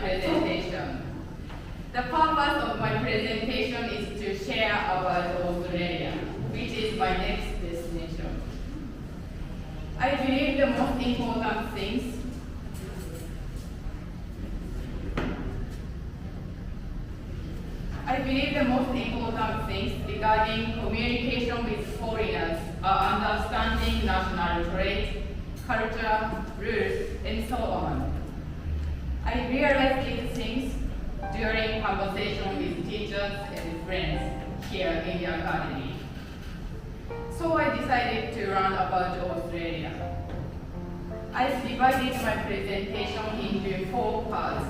presentation. The purpose of my presentation is to share about Australia, which is my next destination. I believe the most important things regarding communication with foreigners are understanding national traits, culture, rules, and so on. I realized these things during conversation with teachers and friends here in the academy. So I decided to learn about Australia. I divided my presentation into 4 parts.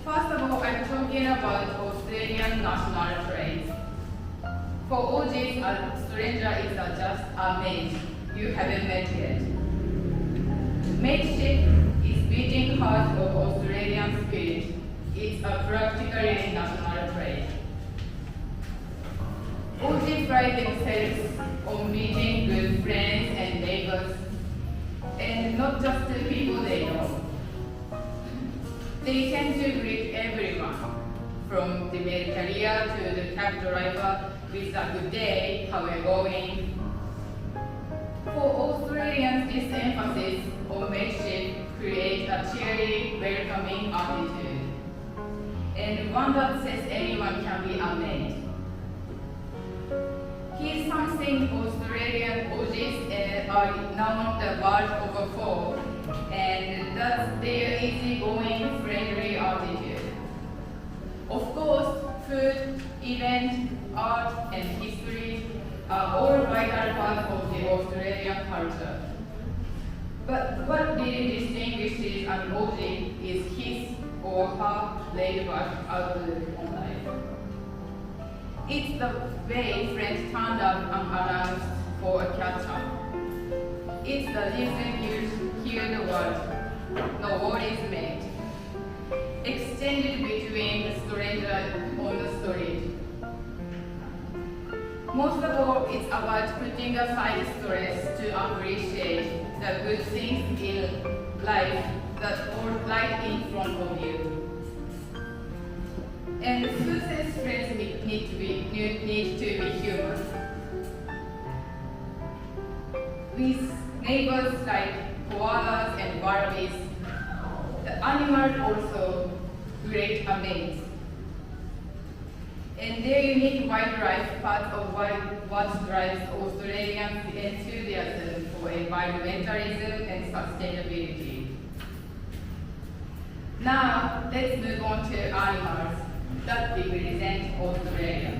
First of all, I'm talking about Australian national traits. For OGs, a stranger is just a mate you haven't met yet. Mateship is beating heart of Australian spirit. It's a practically national trait. OGs pride themselves on meeting good friends and neighbors, and not just the people they know. They tend to greet everyone, from the mail carrier to the cab driver, with a good day, how are you going? For Australians, this emphasis on mateship creates a cheery, welcoming attitude, and one that says anyone can be a mate. Here's something Australian OGs are known the world over for, and that's their easygoing, friendly attitude. Of course, food, events, art, and history are all vital parts of the Australian culture. But what really distinguishes an OG is his or her laid-back outlook on life. It's the way friends turned up unannounced for a catch-up. It's the listen you hear the words, no worries made, exchanged between the stranger on the street. Most of all, it's about putting aside stress to appreciate the good things in life that are right in front of you. And who says friends need to be human? With neighbors like koalas and wallabies, the animals also great a mate. And their unique wildlife part of what drives Australians' enthusiasm for environmentalism and sustainability. Now, let's move on to animals that represent Australia.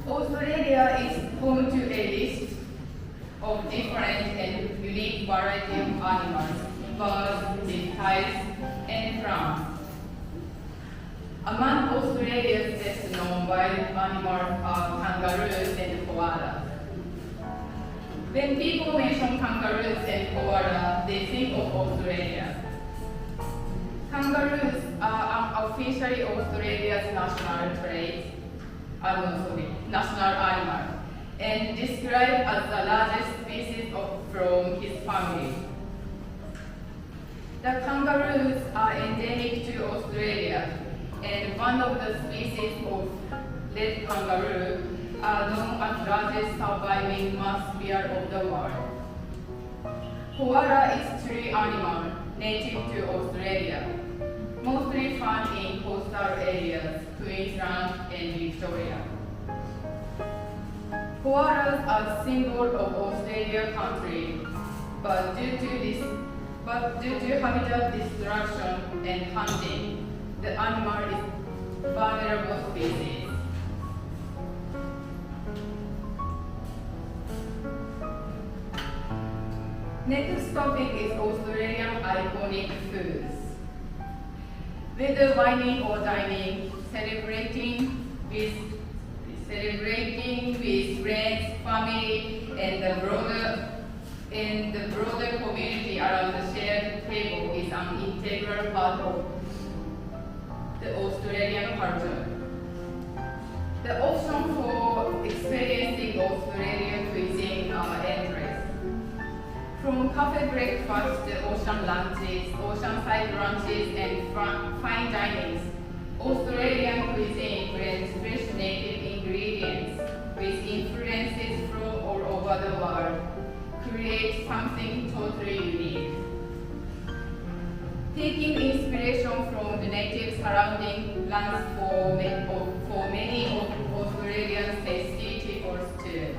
Australia is home to a list of different and unique variety of animals, birds, reptiles, and plants. Among Australia's best known wild animals are kangaroos and koalas. When people mention kangaroos and koalas, they think of Australia. Kangaroos are officially Australia's national animal, and described as the largest species from his family. The kangaroos are endemic to Australia, and one of the species of red kangaroo are known as largest surviving mass bear of the world. Koala is a tree animal native to Australia, mostly found in coastal areas, Queensland and Victoria. Koalas are a symbol of Australia country, but due to habitat destruction and hunting, the animal is a vulnerable species. Next topic is Australian iconic foods. Whether whining or dining, celebrating with friends, family, and the broader community around the shared table is an integral part of the Australian culture. The options for experiencing Australian cuisine are endless. From cafe breakfast, ocean lunches, oceanside brunches, and fine dinings, Australian cuisine blends fresh native ingredients with influences from all over the world, create something totally unique. Taking inspiration from the native surrounding lands for many of Australia's tasty tables too.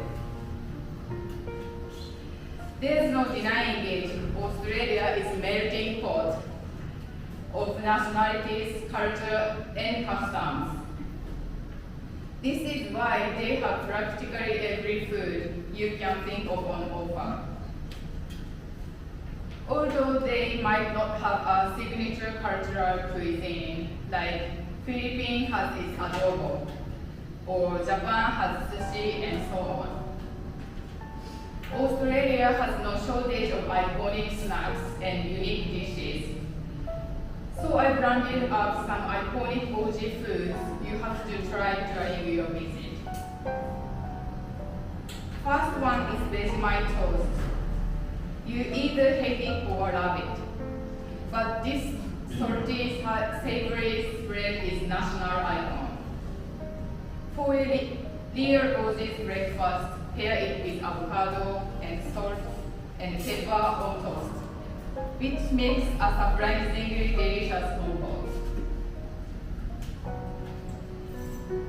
There's no denying it, Australia is a melting pot of nationalities, culture, and customs. This is why they have practically every food you can think of on offer. Although they might not have a signature cultural cuisine, like Philippines has its adobo, or Japan has sushi, and so on. Australia has no shortage of iconic snacks and unique dishes. So I branded up some iconic OG foods you have to try during your visit. First one is Vegemite toast. You either hate it or love it. But this salty, savory spread is national icon. For a real OG breakfast, pair it with avocado and salt and pepper on toast, which makes a surprisingly delicious combo.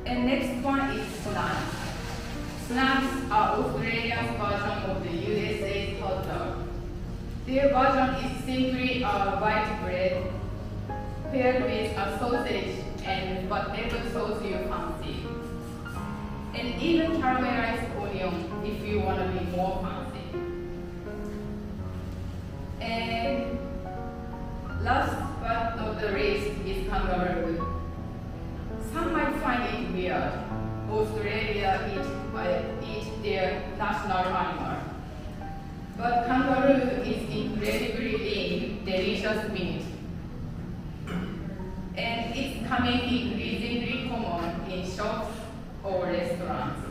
And next one is snacks. Snacks are Australia's version of the USA's hot dog. Their version is simply a white bread paired with a sausage and whatever sauce you fancy. And even caramelized onion if you want to be more fancy. And last but not the least is kangaroo. Some might find it weird. Australia eat their national animal. But kangaroo is incredibly lean, delicious meat. And it's coming increasingly common in shops or restaurants.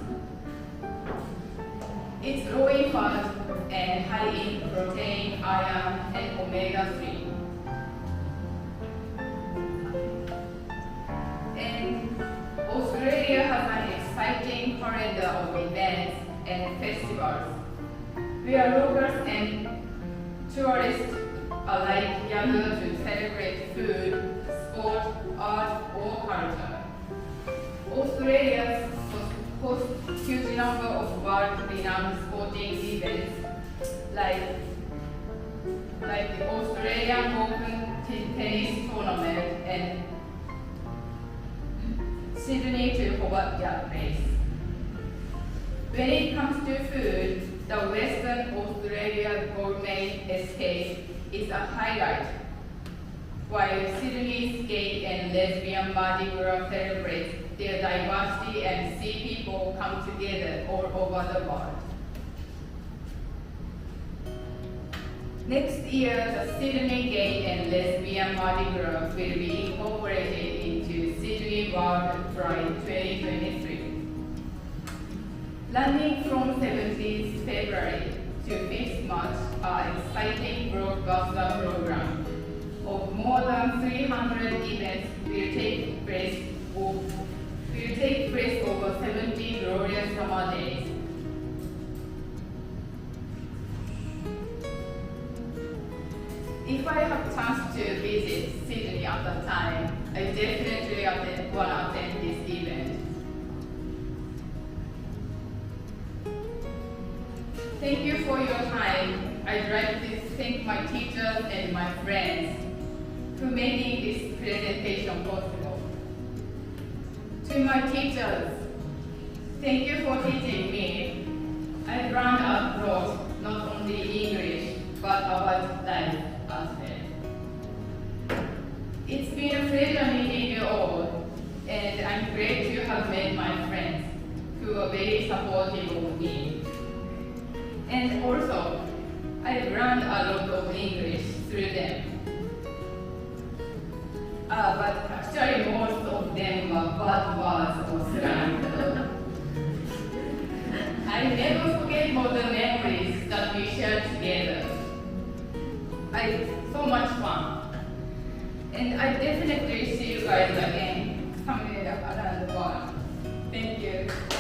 It's low in fat and high in protein, iron, and omega-3. And Australia has an exciting calendar of events and festivals where locals and tourists alike gather to celebrate food, sport, art, or culture. Australia hosts a huge number of world-renowned sporting events like the Australian Open tennis tournament and Sydney to Hobart Yacht Race. When it comes to food, the Western Australia gourmet escape is a highlight, while Sydney's gay and lesbian Mardi Gras celebrates their diversity and see people come together all over the world. Next year, the Sydney Gay and Lesbian Mardi Gras will be incorporated into Sydney World Pride 2023. Running from 17th February to 5th March are exciting blockbuster program of more than 300 events will take place over 70 glorious summer days. If I have chance to visit Sydney at the time, I definitely want to attend this event. Thank you for your time. I'd like to thank my teachers and my friends who made this presentation possible. To my teachers, thank you for teaching me. I learned a lot, not only English, but about life as well. It's been a pleasure meeting you all, and I'm glad to have met my friends who are very supportive of me. And also, I learned a lot of English through them. But actually most of them were bad words or slang. I never forget all the memories that we shared together. And I definitely see you guys again somewhere around the corner. Thank you.